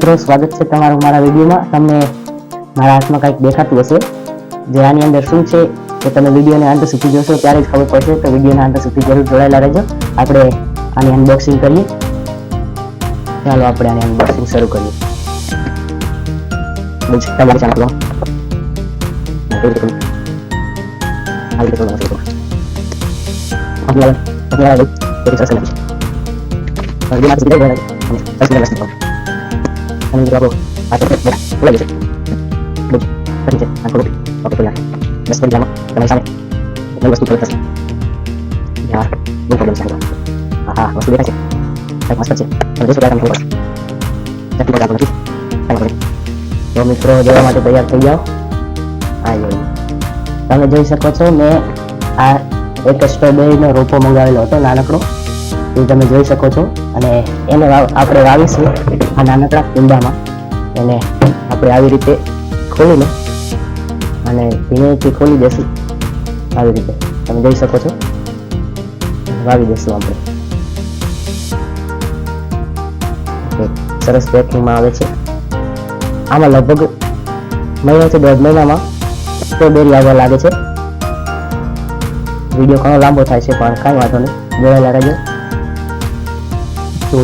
મિત્રો, સ્વાગત છે તમારું મારા વિડીયોમાં. તમને મારા હાથમાં કંઈક દેખાતું હશે, જે આની અંદર શું છે એ તમે વિડીયોને અંત સુધી જોશો ત્યારે જ ખબર પડશે. તો વિડીયોના અંત સુધી જરૂર જોડાયેલા રહેજો. આપણે આની અનબોક્સિંગ કરીએ. ચાલો આપણે આની અનબોક્સિંગ શરૂ કરીએ. તમારી ચેનલ અને જવાબો આપણે બોલાવી છે બુક કરી છે આ કોડ ઓકે પેલા બસ કરી જાવ તમે સામે નવી વસ્તુ કરતા યાર બહુ પ્રોબ્લેમ છે. હા વસ્તુ દેખાય છે મસ્ત છે પણ દેશો કામ કરો નથી બધા નથી તમારે તો મિત્રો જોવા માટે તૈયાર થઈ જાઓ. આયો તમે જોઈ શકો છો મેં આ એક સ્ટ્રોબેરીનો રોપો મંગાવેલો હતો નાનકડો, એ તમે જોઈ શકો છો. અને એને આપણે વાવીશું આ નાનકડા કુંડામાં. એને આપણે આવી રીતે ખોલીને અને ધીમેથી ખોલી દેશું. આવી રીતે તમે જોઈ શકો છો વાવી દેશું આપણે. સરસ પેકિંગમાં આવે છે. આમાં લગભગ મહિનાથી 1.5 મહિનામાં સ્ટ્રોબેરી આવવા લાગે છે. વિડીયો ઘણો લાંબો થાય છે પણ કાંઈ વાંધો નહીં, જોડાયેલા રહેજો. તો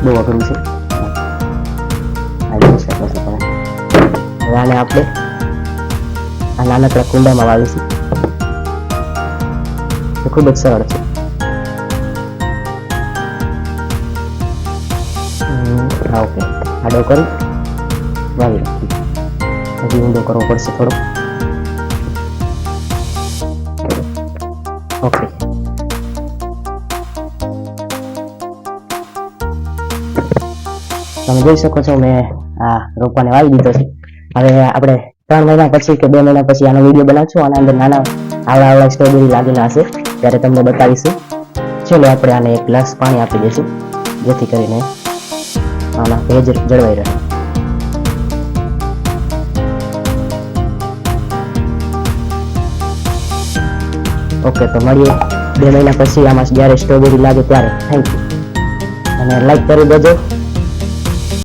બહુ અઘરું છે. હવે આને આપણે આ નાનકડા કુંડામાં વાવીશું. એ ખૂબ જ સરળ છે. ઓકે, આડો કરી વાવી રાખીએ. હજી ઊંડો કરવો પડશે થોડો. ઓકે, તમે જોઈ શકો છો મેં આ રોપાને વાવી દીધો છે. હવે આપણે 3 મહિના પછી કે 2 મહિના પછી આનો વિડીયો બનાવશું. આના અંદર નાના આવડા સ્ટ્રોબેરી લાગેલા હશે ત્યારે તમને બતાવીશું. ચલો આપણે આને એક ગ્લાસ પાણી આપી દઈશું જેથી કરીને આના ભેજ જળવાઈ રહે. ઓકે, તો મળીએ 2 મહિના પછી આમાં જ્યારે સ્ટ્રોબેરી લાગે ત્યારે. થેન્ક યુ અને લાઈક કરી દેજો.